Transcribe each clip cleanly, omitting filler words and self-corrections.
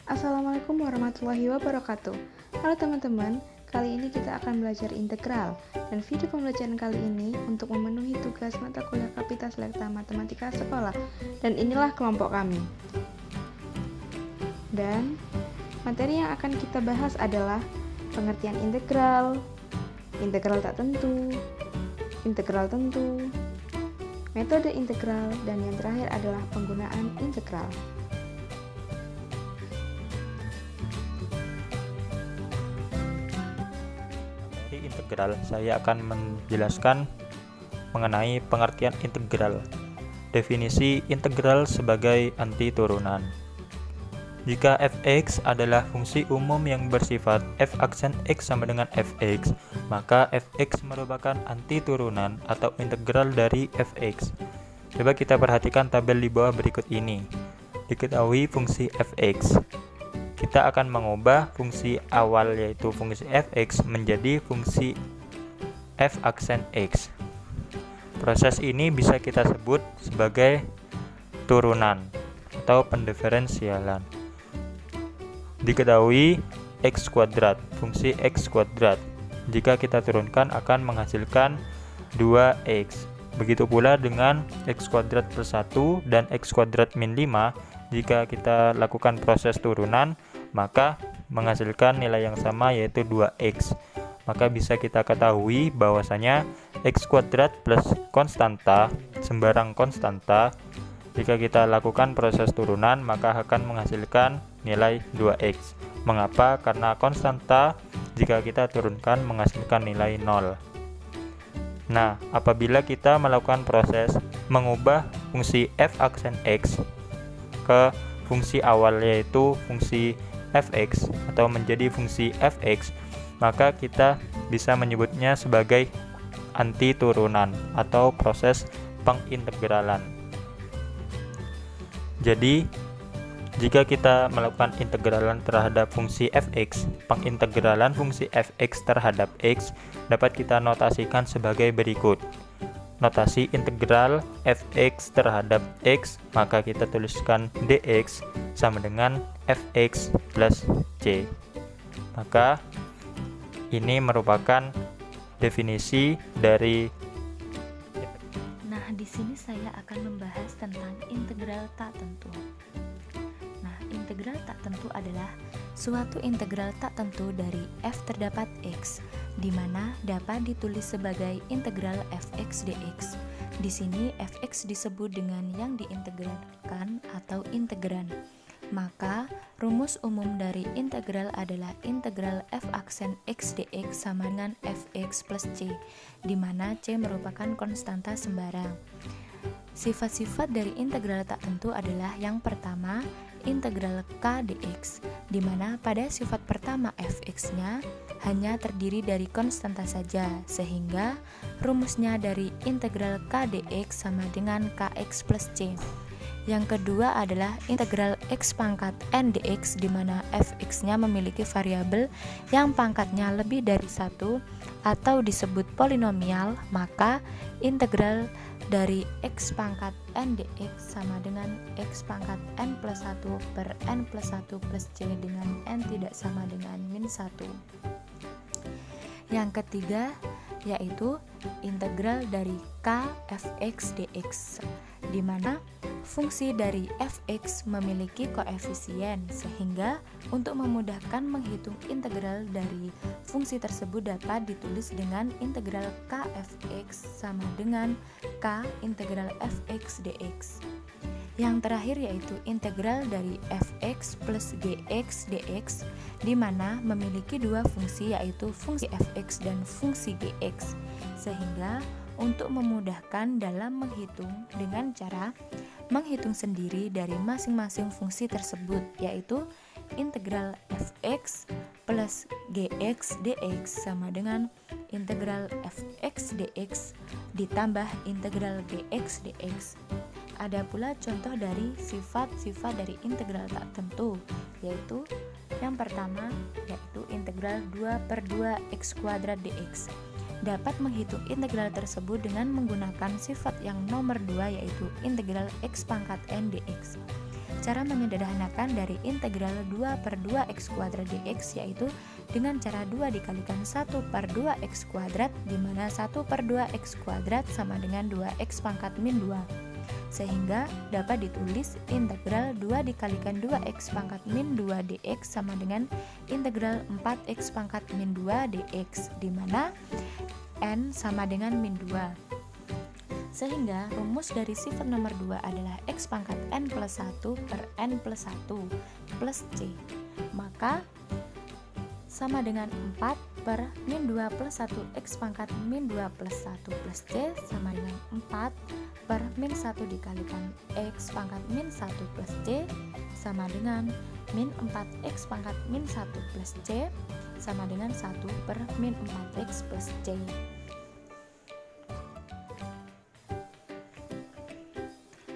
Assalamualaikum warahmatullahi wabarakatuh. Halo teman-teman, kali ini kita akan belajar integral. Dan video pembelajaran kali ini untuk memenuhi tugas mata kuliah Kapita Selekta Matematika Sekolah. Dan inilah kelompok kami. Dan materi yang akan kita bahas adalah pengertian integral, integral tak tentu, integral tentu, metode integral, dan yang terakhir adalah penggunaan integral. Di integral, saya akan menjelaskan mengenai pengertian integral. Definisi integral sebagai anti turunan. Jika f(x) adalah fungsi umum yang bersifat f aksen x sama dengan fx, maka fx merupakan anti turunan atau integral dari fx. Coba kita perhatikan tabel di bawah berikut ini. Diketahui fungsi fx. Kita akan mengubah fungsi awal yaitu fungsi fx menjadi fungsi f aksen x. Proses ini bisa kita sebut sebagai turunan atau pendiferensialan. Diketahui x kuadrat, fungsi x kuadrat. Jika kita turunkan akan menghasilkan 2x. Begitu pula dengan x kuadrat plus 1 dan x kuadrat min 5. Jika kita lakukan proses turunan, maka menghasilkan nilai yang sama yaitu 2x. Maka bisa kita ketahui bahwasanya x kuadrat plus konstanta, sembarang konstanta, jika kita lakukan proses turunan maka akan menghasilkan nilai 2x. Mengapa? Karena konstanta jika kita turunkan menghasilkan nilai 0. Nah, apabila kita melakukan proses mengubah fungsi f aksen x ke fungsi awal yaitu fungsi fx atau menjadi fungsi fx, maka kita bisa menyebutnya sebagai anti turunan atau proses pengintegralan. Jadi, jika kita melakukan integralan terhadap fungsi fx, pengintegralan fungsi fx terhadap x dapat kita notasikan sebagai berikut. Notasi integral fx terhadap x, maka kita tuliskan dx sama dengan fx plus c. Maka ini merupakan definisi dari. Nah, di sini saya akan membahas tentang integral tak tentu. Nah, integral tak tentu adalah suatu integral tak tentu dari f terdapat x, di mana dapat ditulis sebagai integral fx dx. Di sini fx disebut dengan yang diintegralkan atau integran. Maka rumus umum dari integral adalah integral f aksen x dx sama dengan fx plus c, di mana c merupakan konstanta sembarang. Sifat-sifat dari integral tak tentu adalah yang pertama, integral k dx, di mana pada sifat pertama fx-nya hanya terdiri dari konstanta saja, sehingga rumusnya dari integral k dx sama dengan kx plus c. Yang kedua adalah integral x pangkat n dx, di mana fx-nya memiliki variabel yang pangkatnya lebih dari 1 atau disebut polinomial, maka integral dari x pangkat n dx sama dengan x pangkat n plus 1 per n plus 1 plus c dengan n tidak sama dengan min 1. Yang ketiga yaitu integral dari k fx dx, di mana fungsi dari fx memiliki koefisien, sehingga untuk memudahkan menghitung integral dari fungsi tersebut dapat ditulis dengan integral k fx sama dengan k integral fx dx. Yang terakhir yaitu integral dari fx plus gx dx, di mana memiliki dua fungsi yaitu fungsi fx dan fungsi gx, sehingga untuk memudahkan dalam menghitung dengan cara menghitung sendiri dari masing-masing fungsi tersebut, yaitu integral fx plus gx dx sama dengan integral fx dx ditambah integral gx dx. Ada pula contoh dari sifat-sifat dari integral tak tentu, yaitu yang pertama yaitu integral 2/2 x kuadrat dx. Dapat menghitung integral tersebut dengan menggunakan sifat yang nomor 2 yaitu integral x pangkat n dx. cara menyederhanakan dari integral 2 per 2x kuadrat dx yaitu dengan cara 2 dikalikan 1 per 2x kuadrat, di mana 1 per 2x kuadrat sama dengan 2x pangkat min 2. Sehingga dapat ditulis integral 2 dikalikan 2x pangkat min 2 dx sama dengan integral 4x pangkat min 2 dx, di mana n sama dengan min 2. Sehingga rumus dari sifat nomor 2 adalah x pangkat n plus 1 per n plus 1 plus c. Maka sama dengan 4 per min 2 plus 1 x pangkat min 2 plus 1 plus c sama dengan 4 per min 1 dikalikan x pangkat min 1 plus c sama dengan min 4x pangkat min 1 plus c sama dengan 1 per min 4x plus c.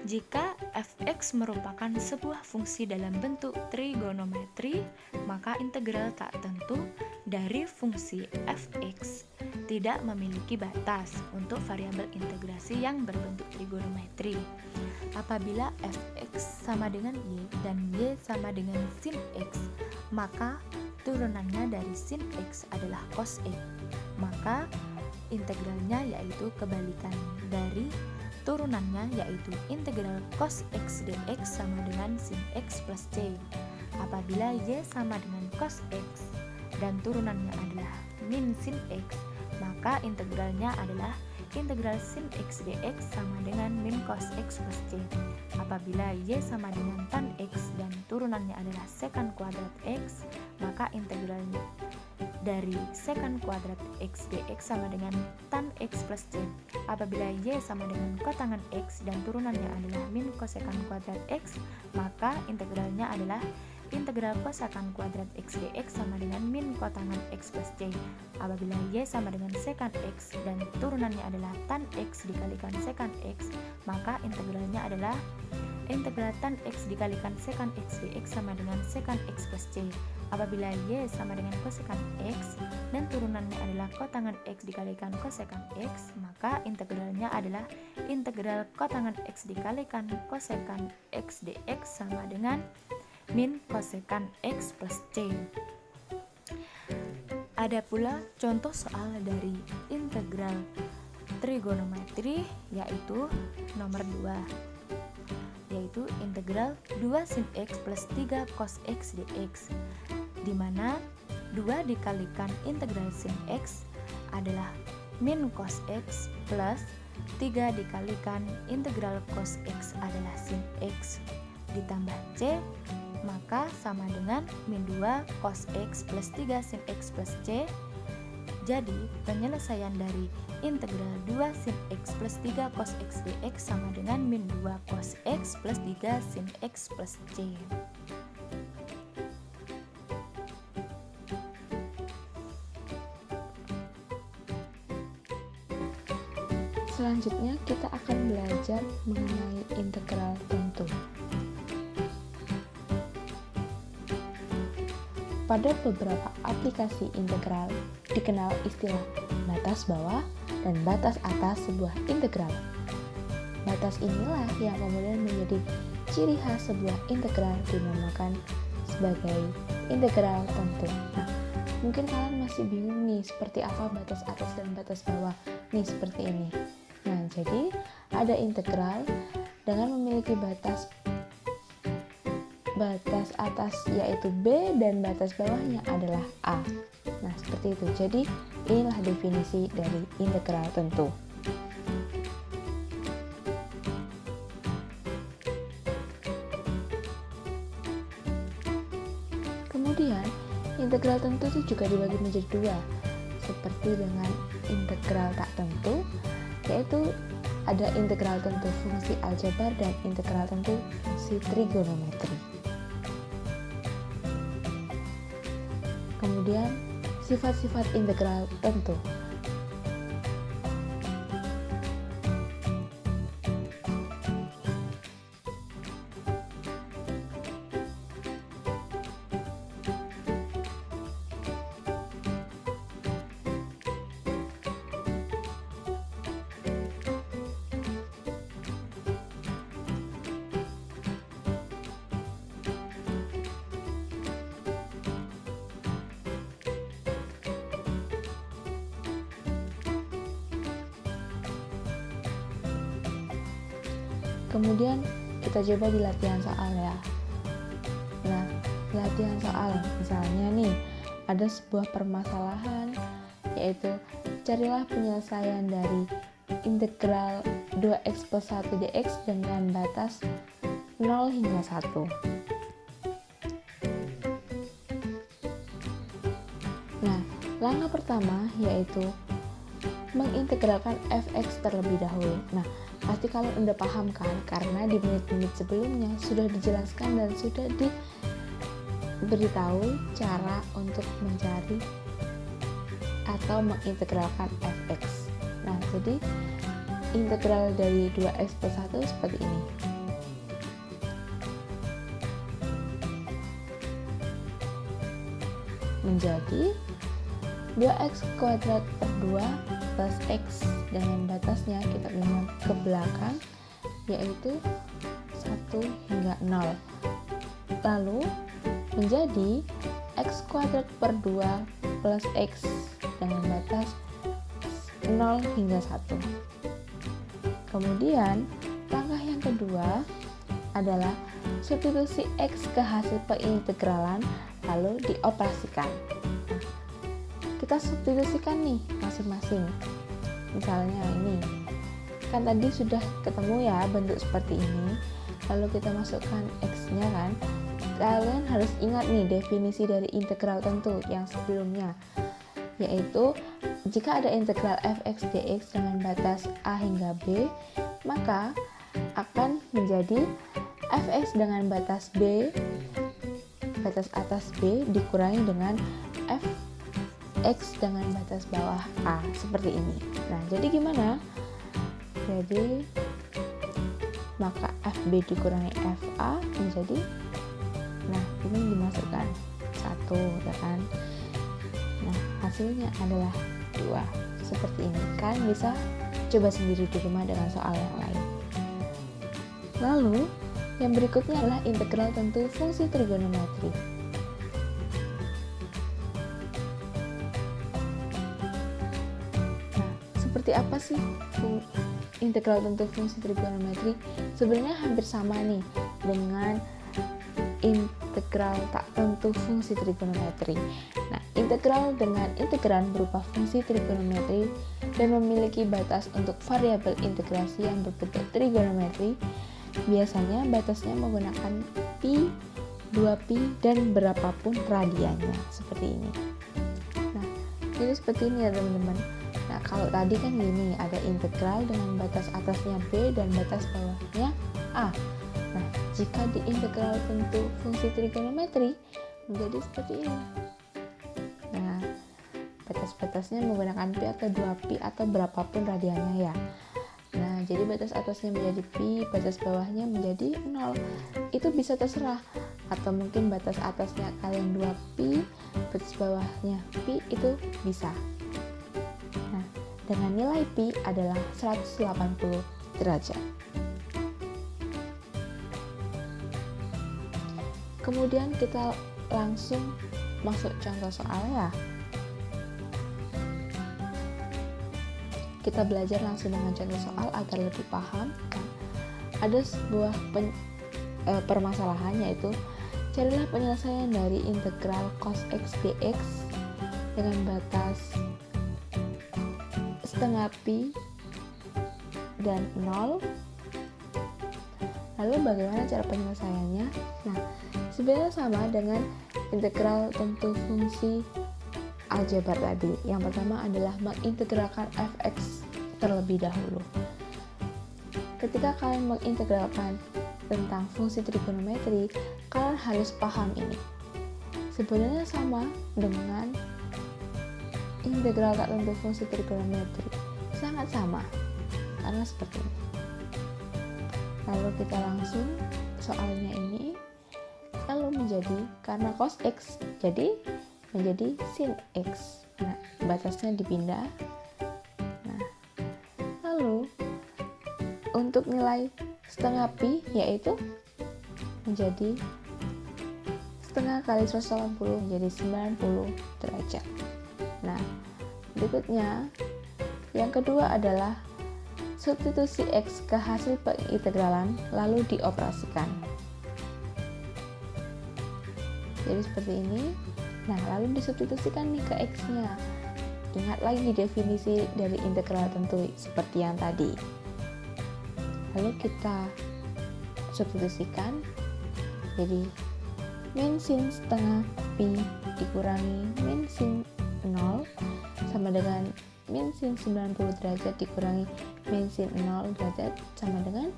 Jika f(x) merupakan sebuah fungsi dalam bentuk trigonometri, maka integral tak tentu dari fungsi f(x) tidak memiliki batas untuk variabel integrasi yang berbentuk trigonometri. Apabila f(x) sama dengan y dan y sama dengan sin x, maka turunannya dari sin x adalah cos x. Maka integralnya yaitu kebalikan dari turunannya, yaitu integral cos x dx sama dengan sin x plus c. Apabila y sama dengan cos x dan turunannya adalah min sin x, maka integralnya adalah integral sin x dx sama dengan min cos x plus c. Apabila y sama dengan tan x dan turunannya adalah secant kuadrat x, maka integralnya dari secant kuadrat x dx sama dengan tan x plus c. Apabila y sama dengan kotangan x dan turunannya adalah min cosecant kuadrat x, maka integralnya adalah integral cosecant kuadrat x dx sama dengan min kotangan x plus c. Apabila y sama dengan secant x dan turunannya adalah tan x dikalikan secant x, maka integralnya adalah integral tan x dikalikan secant x dx sama dengan secant x plus c. Apabila y sama dengan cosecant x dan turunannya adalah kotangan x dikalikan cosecant x, maka integralnya adalah integral kotangan x dikalikan cosecant x dx sama dengan min cosecant x plus c. Ada pula contoh soal dari integral trigonometri, yaitu nomor 2, yaitu integral 2 sin x plus 3 cos x dx, di mana 2 dikalikan integral sin x adalah min cos x plus 3 dikalikan integral cos x adalah sin x ditambah c, maka sama dengan min 2 cos x plus 3 sin x plus c. Jadi penyelesaian dari integral 2 sin x plus 3 cos x dx sama dengan min 2 cos x plus 3 sin x plus c. Selanjutnya kita akan belajar mengenai integral tentu. Pada beberapa aplikasi integral dikenal istilah batas bawah dan batas atas sebuah integral. Batas inilah yang kemudian menjadi ciri khas sebuah integral dinamakan sebagai integral tentu. Nah, mungkin kalian masih bingung nih seperti apa batas atas dan batas bawah. Nih seperti ini. Nah, jadi ada integral dengan memiliki batas atas yaitu B dan batas bawahnya adalah A. Nah, seperti itu. Jadi, inilah definisi dari integral tentu. Kemudian, integral tentu itu juga dibagi menjadi dua, seperti dengan integral tak tentu, yaitu ada integral tentu fungsi aljabar dan integral tentu fungsi trigonometri. Kemudian, sifat-sifat integral tentu. Kemudian kita coba di latihan soal ya. Nah, latihan soal misalnya nih, ada sebuah permasalahan, yaitu carilah penyelesaian dari integral 2x plus 1 dx dengan batas 0 hingga 1. Nah, langkah pertama yaitu mengintegralkan fx terlebih dahulu. Nah, pasti kalian udah paham kan, karena di menit-menit sebelumnya sudah dijelaskan dan sudah diberitahu cara untuk mencari atau mengintegralkan fx. Nah, jadi integral dari 2x plus 1 seperti ini. Menjadi 2x kuadrat per 2 plus x dengan batasnya kita ingat ke belakang, yaitu 1 hingga 0. Lalu menjadi x kuadrat per 2 plus x dengan batas 0 hingga 1. Kemudian langkah yang kedua adalah substitusi x ke hasil pengintegralan lalu dioperasikan. Kita substitusikan nih masing-masing. Misalnya ini kan tadi sudah ketemu ya bentuk seperti ini, lalu kita masukkan x-nya kan. Kalian harus ingat nih definisi dari integral tentu yang sebelumnya, yaitu jika ada integral fx dx dengan batas a hingga b, maka akan menjadi fx dengan batas b, batas atas b dikurangi dengan fx dengan batas bawah a, seperti ini. Nah, jadi gimana? Jadi maka fb dikurangi fa menjadi, nah ini dimasukkan 1 ya kan. Nah, hasilnya adalah 2. Seperti ini. Kalian bisa coba sendiri di rumah dengan soal yang lain. Lalu, yang berikutnya adalah integral tentu fungsi trigonometri. Nah, seperti apa sih integral tentu fungsi trigonometri? Sebenarnya hampir sama nih dengan integral tak tentu fungsi trigonometri. Nah, integral dengan integran berupa fungsi trigonometri dan memiliki batas untuk variabel integrasi yang berbentuk trigonometri. Biasanya batasnya menggunakan pi, 2pi, dan berapapun radiannya, seperti ini. Nah, jadi seperti ini ya teman-teman. Nah, kalau tadi kan gini, ada integral dengan batas atasnya b dan batas bawahnya a. Nah, jika diintegral tentu fungsi trigonometri menjadi seperti ini. Nah, batas-batasnya menggunakan pi atau 2pi atau berapapun radiannya ya. Nah, jadi batas atasnya menjadi pi, batas bawahnya menjadi 0. Itu bisa terserah. Atau mungkin batas atasnya kalian 2pi, batas bawahnya pi, itu bisa. Nah, dengan nilai pi adalah 180 derajat. Kemudian kita langsung masuk contoh soal ya. Kita belajar langsung dengan contoh soal agar lebih paham. Ada sebuah permasalahan, yaitu carilah penyelesaian dari integral cos x dx dengan batas setengah pi dan 0. Lalu bagaimana cara penyelesaiannya? Nah, sebenarnya sama dengan integral tentu fungsi aljabar tadi. Yang pertama adalah mengintegralkan fx terlebih dahulu. Ketika kalian mengintegralkan tentang fungsi trigonometri, kalian harus paham ini. Sebenarnya sama dengan integral tak tentu fungsi trigonometri. Sangat sama. Karena seperti ini. Lalu kita langsung soalnya ini, lalu menjadi karena cos x jadi menjadi sin x. Nah, batasnya dipindah. Nah, lalu untuk nilai setengah pi yaitu menjadi setengah kali 180 menjadi 90 derajat. Nah, berikutnya yang kedua adalah substitusi X ke hasil pengintegralan lalu dioperasikan. Jadi seperti ini. Nah, lalu disubstitusikan nih ke X-nya. Ingat lagi definisi dari integral tentu seperti yang tadi. Lalu kita substitusikan. Jadi min sin setengah pi dikurangi min sin 0 sama dengan min sin 90 derajat dikurangi min sin 0 derajat sama dengan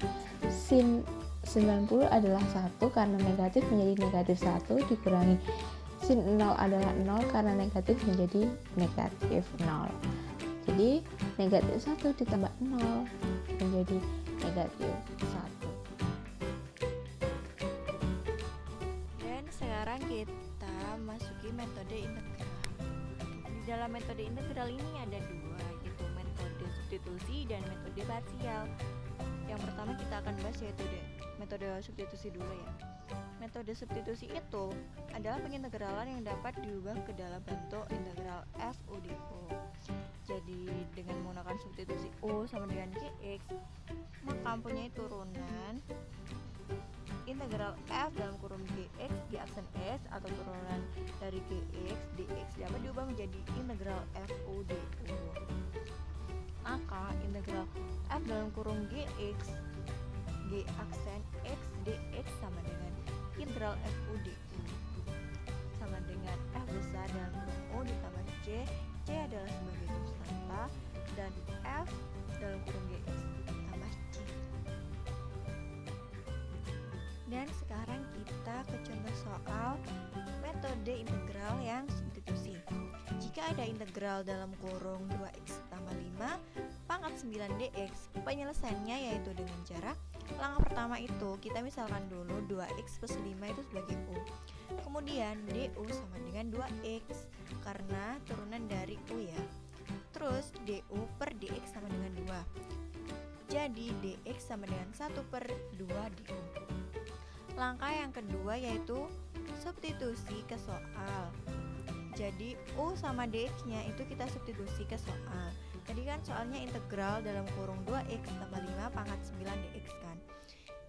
sin 90 adalah 1 karena negatif menjadi negatif 1 dikurangi sin 0 adalah 0 karena negatif menjadi negatif 0. Jadi negatif 1 ditambah 0 menjadi negatif 1. Sekarang kita masuki metode integral. Di dalam metode integral ini ada dua, yaitu metode substitusi dan metode parsial. Yang pertama kita akan bahas yaitu metode substitusi dulu ya. Metode substitusi itu adalah pengintegralan yang dapat diubah ke dalam bentuk integral f u du. Jadi dengan menggunakan substitusi u sama dengan gx, maka mempunyai turunan integral f dalam kurung gx g aksen s atau turunan dari gx dx dapat diubah menjadi integral f u du. Maka integral f dalam kurung gx g aksen x dx sama dengan integral f u du sama dengan f besar dalam kurung u ditambah c adalah sebagai konstanta dan f dalam kurung gx tambah c. Dan sekarang kita ke contoh soal metode integral yang substitusi. Jika ada integral dalam kurung 2x tambah 5 pangkat 9 dx, penyelesaiannya yaitu dengan cara langkah pertama itu kita misalkan dulu 2x plus 5 itu sebagai u. Kemudian du sama dengan 2x karena turunan dari u ya. Terus du per dx sama dengan 2. Jadi dx sama dengan 1 per 2 du. Langkah yang kedua yaitu substitusi ke soal. Jadi u sama dx nya itu kita substitusi ke soal. Tadi kan soalnya integral dalam kurung 2x tambah 5 pangkat 9 dx kan.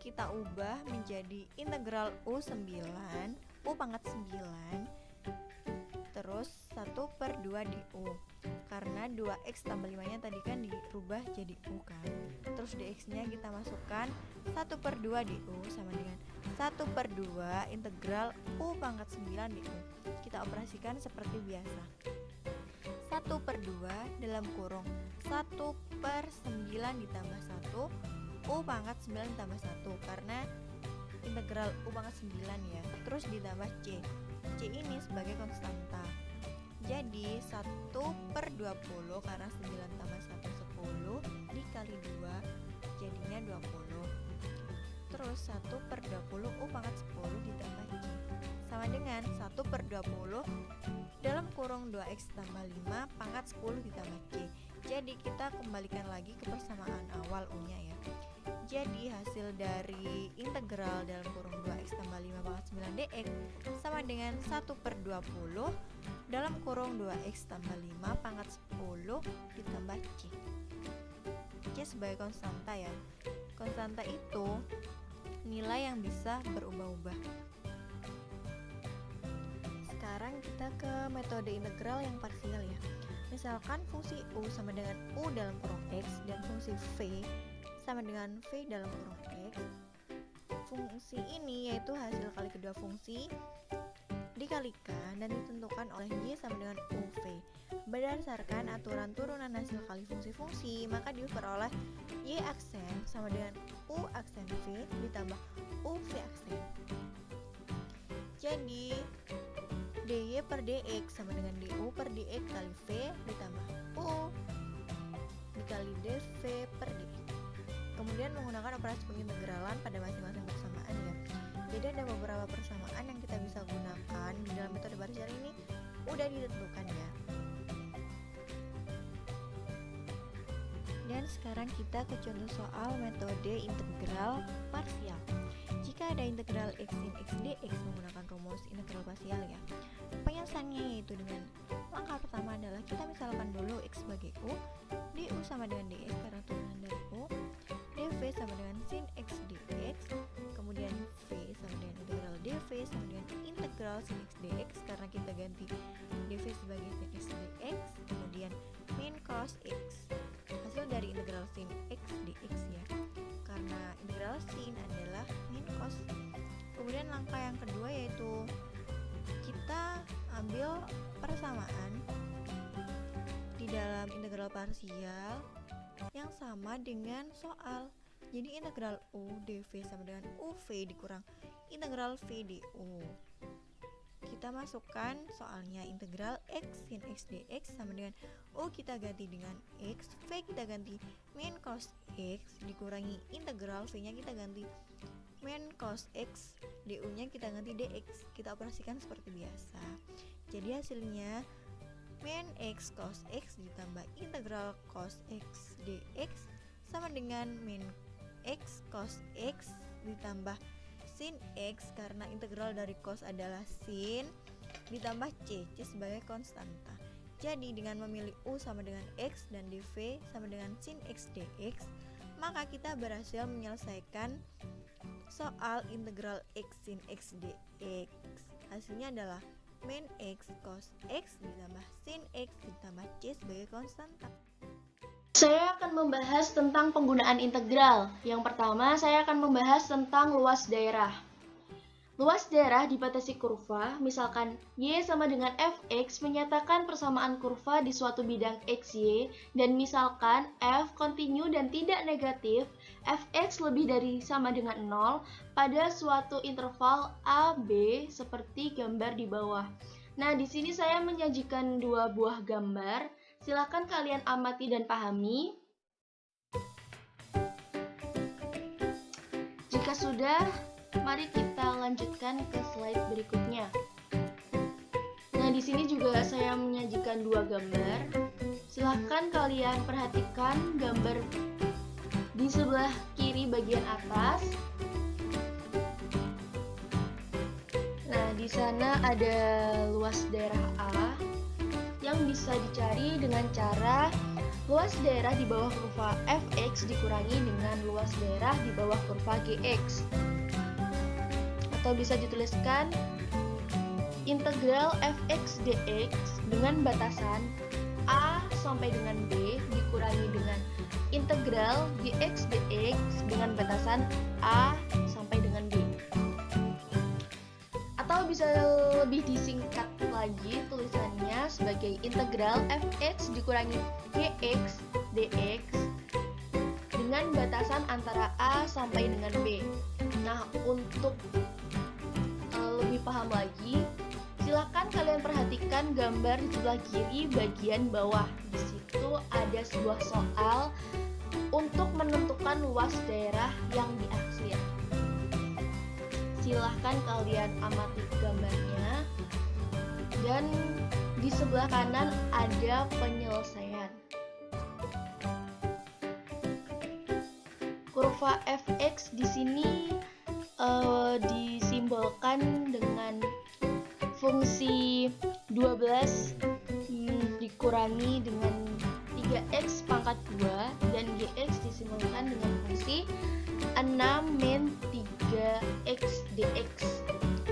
Kita ubah menjadi integral u9 u pangkat 9 terus 1 per 2 du. Karena 2x tambah 5 nya tadi kan dirubah jadi u kan. Terus dx nya kita masukkan 1 per 2 du sama dengan 1 per 2 integral u pangkat 9 du. Kita operasikan seperti biasa. 1 per 2 dalam kurung 1 per 9 ditambah 1 u pangkat 9 ditambah 1 karena integral u pangkat 9 ya. Terus ditambah c ini sebagai konstanta. Jadi 1 per 20 karena 9 tambah 1 10 dikali 2 jadinya 20. Terus 1 per 20 u pangkat 10 ditambah c sama dengan 1 per 20 dalam kurung 2x tambah 5 pangkat 10 ditambah c. Jadi kita kembalikan lagi ke persamaan awal u nya ya. Jadi hasil dari integral dalam kurung 2x tambah 5 pangkat 9 dx sama dengan 1 per 20 dalam kurung 2x tambah 5 pangkat 10 ditambah c. C sebagai konstanta ya. Konstanta itu nilai yang bisa berubah-ubah. Sekarang kita ke metode integral yang parsial ya. Misalkan fungsi u sama dengan u dalam kurung x dan fungsi v sama dengan v dalam kurung x. Fungsi ini yaitu hasil kali kedua fungsi dikalikan dan ditentukan oleh y sama dengan uv. Berdasarkan aturan turunan hasil kali fungsi-fungsi, maka diperoleh y aksen sama dengan u aksen v ditambah uv aksen. Jadi dy per dx sama dengan du per dx kali v ditambah u dikali dv per dx. Kemudian menggunakan operasi pengintegralan pada masing-masing persamaan ya. Jadi ada beberapa persamaan yang kita bisa gunakan di dalam metode parsial ini udah ditentukan ya. Dan sekarang kita ke contoh soal metode integral parsial. Jika Jika ada integral x sin x dx menggunakan rumus integral parsial ya, penyelesaiannya yaitu dengan langkah pertama adalah kita misalkan dulu x sebagai u, du sama dengan dx karena turunan dari u, dv sama dengan sin x dx, kemudian v sama dengan integral dv sama dengan integral sin x dx karena kita ganti dv sebagai sin x dx, kemudian min cos x hasil dari integral sin x dx ya, karena integral sin adalah min cos. Kemudian langkah yang kedua yaitu kita ambil persamaan di dalam integral parsial yang sama dengan soal. Jadi integral u dv sama dengan uv dikurang integral v du. Kita masukkan soalnya integral x sin x dx sama dengan u kita ganti dengan x, v kita ganti min cos x dikurangi integral v nya kita ganti min cos x, du nya kita ganti dx. Kita operasikan seperti biasa. Jadi hasilnya min x cos x ditambah integral cos x dx sama dengan min x cos x ditambah sin x karena integral dari cos adalah sin ditambah c sebagai konstanta. Jadi dengan memilih u sama dengan x dan dv sama dengan sin x dx, maka kita berhasil menyelesaikan soal integral x sin x dx. Hasilnya adalah min x cos x ditambah sin x ditambah c sebagai konstanta. Saya akan membahas tentang penggunaan integral. Yang pertama, saya akan membahas tentang luas daerah. Luas daerah dibatasi kurva, misalkan y sama dengan fx menyatakan persamaan kurva di suatu bidang xy, dan misalkan f kontinu dan tidak negatif, fx lebih dari sama dengan 0 pada suatu interval a, b seperti gambar di bawah. Nah, di sini saya menyajikan dua buah gambar. Silakan kalian amati dan pahami. Jika sudah, mari kita lanjutkan ke slide berikutnya. Nah, di sini juga saya menyajikan dua gambar. Silakan kalian perhatikan gambar di sebelah kiri bagian atas. Nah, di sana ada luas daerah A yang bisa dicari dengan cara luas daerah di bawah kurva fx dikurangi dengan luas daerah di bawah kurva gx. Atau bisa dituliskan integral fx dx dengan batasan a sampai dengan b dikurangi dengan integral gx dx dengan batasan a sampai dengan b. Atau bisa lebih disingkat lagi tulisannya sebagai integral fx dikurangi gx dx dengan batasan antara a sampai dengan b. Nah, untuk lebih paham lagi, silakan kalian perhatikan gambar di sebelah kiri bagian bawah. Di situ ada sebuah soal untuk menentukan luas daerah yang diaksir. Silahkan kalian amati gambarnya, dan di sebelah kanan ada penyelesaian. Kurva fx di sini disimbolkan dengan fungsi 12 dikurangi dengan 3x pangkat 2, dan gx disimbolkan dengan fungsi 6 min 3x dx.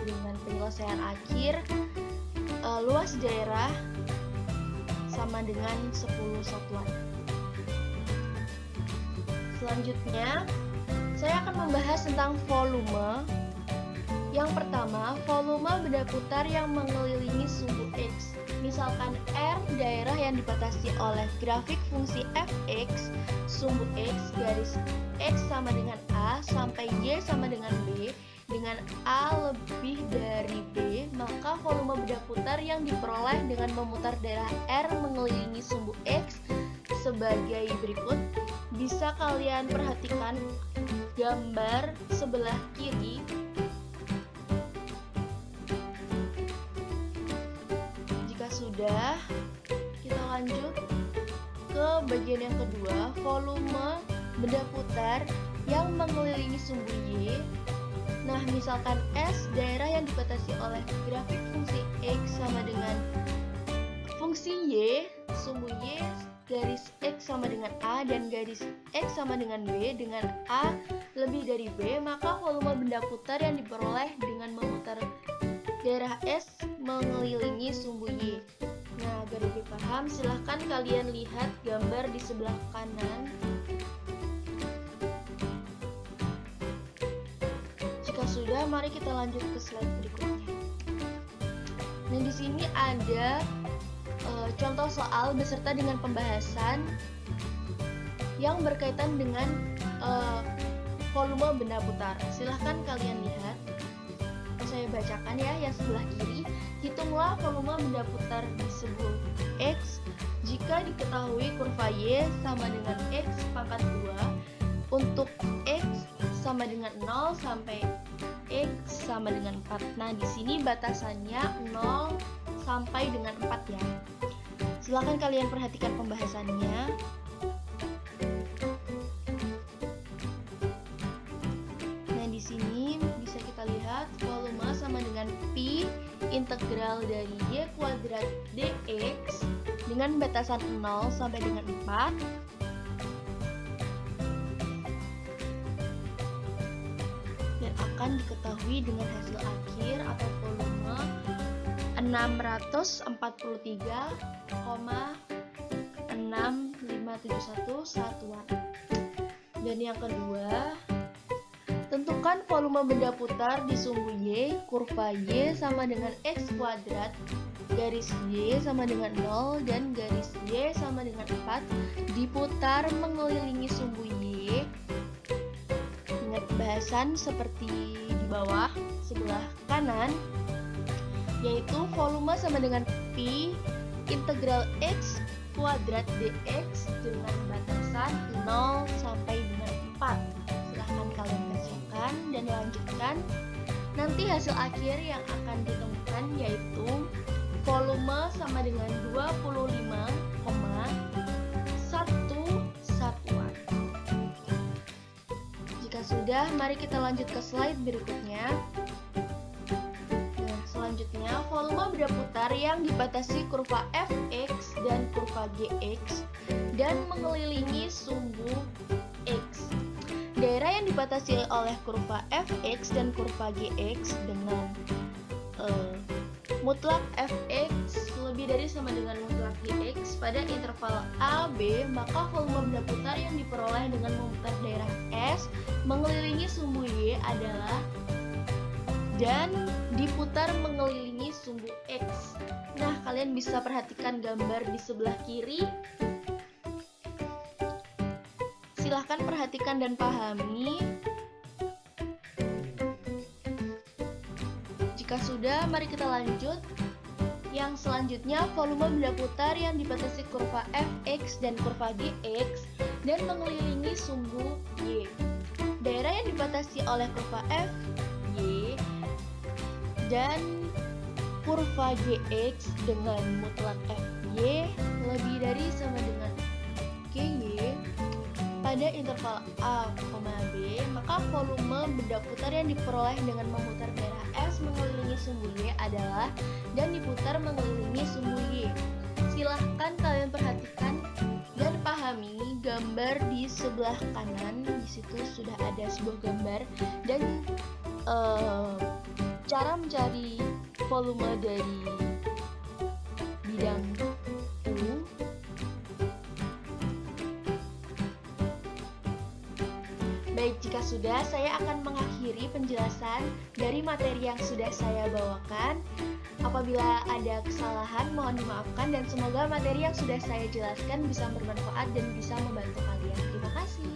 Dengan penyelesaian akhir, luas daerah sama dengan 10 satuan. Selanjutnya, saya akan membahas tentang volume. Yang pertama, volume benda putar yang mengelilingi sumbu X. Misalkan R daerah yang dibatasi oleh grafik fungsi fx, sumbu X garis X sama dengan A sampai Y sama dengan B, dengan A lebih dari B, maka volume benda putar yang diperoleh dengan memutar daerah R mengelilingi sumbu X sebagai berikut. Bisa kalian perhatikan gambar sebelah kiri. Jika sudah, kita lanjut ke bagian yang kedua, volume benda putar yang mengelilingi sumbu Y. Nah, misalkan S, daerah yang dibatasi oleh grafik fungsi X sama dengan fungsi Y, sumbu Y garis X sama dengan A dan garis X sama dengan B dengan A lebih dari B, maka volume benda putar yang diperoleh dengan memutar daerah S mengelilingi sumbu Y. Nah, agar lebih paham, silahkan kalian lihat gambar di sebelah kanan. Jika sudah, mari kita lanjut ke slide berikutnya. Nah, di sini ada contoh soal beserta dengan pembahasan yang berkaitan dengan volume benda putar. Silahkan kalian lihat. Saya bacakan ya, yang sebelah kiri. Hitunglah volume benda putar di sebuah X jika diketahui kurva Y sama dengan X pangkat 2 untuk X sama dengan 0 sampai X sama dengan 4. Nah, di sini batasannya 0 sampai dengan 4 ya. Silakan kalian perhatikan pembahasannya. Nah, di sini bisa kita lihat volume sama dengan pi integral dari y kuadrat dx dengan batasan 0 sampai dengan 4. Dan akan diketahui dengan hasil akhir atau volume 643,6571 satuan. Dan yang kedua, tentukan volume benda putar di sumbu Y, kurva Y sama dengan X kuadrat, garis Y sama dengan 0 dan garis Y sama dengan 4 diputar mengelilingi sumbu Y. Ingat pembahasan seperti di bawah sebelah kanan, yaitu volume sama dengan pi integral X kuadrat dx dengan batasan 0 sampai dengan 4. Silahkan kalian kerjakan dan lanjutkan. Nanti hasil akhir yang akan ditemukan yaitu volume sama dengan 25,1 satuan. Jika sudah, mari kita lanjut ke slide berikutnya. Selanjutnya, volume benda putar yang dibatasi kurva fx dan kurva gx dan mengelilingi sumbu x. Daerah yang dibatasi oleh kurva fx dan kurva gx dengan mutlak fx lebih dari sama dengan mutlak gx pada interval a, b, maka volume benda putar yang diperoleh dengan memutar daerah S mengelilingi sumbu y adalah dan diputar mengelilingi sumbu X. Nah, kalian bisa perhatikan gambar di sebelah kiri. Silahkan perhatikan dan pahami. Jika sudah, mari kita lanjut. Yang selanjutnya, volume benda putar yang dibatasi kurva Fx dan kurva Gx dan mengelilingi sumbu Y. Daerah yang dibatasi oleh kurva F, Y, dan kurva Gx dengan mutlak Fy lebih dari sama dengan Ky pada interval a, b, maka volume benda putar yang diperoleh dengan memutar daerah S mengelilingi sumbu Y adalah dan diputar mengelilingi sumbu Y. Silahkan kalian perhatikan dan pahami gambar di sebelah kanan. Di situ sudah ada sebuah gambar dan cara mencari volume dari bidang U. Baik, jika sudah, saya akan mengakhiri penjelasan dari materi yang sudah saya bawakan. Apabila ada kesalahan, mohon dimaafkan dan semoga materi yang sudah saya jelaskan bisa bermanfaat dan bisa membantu kalian. Terima kasih.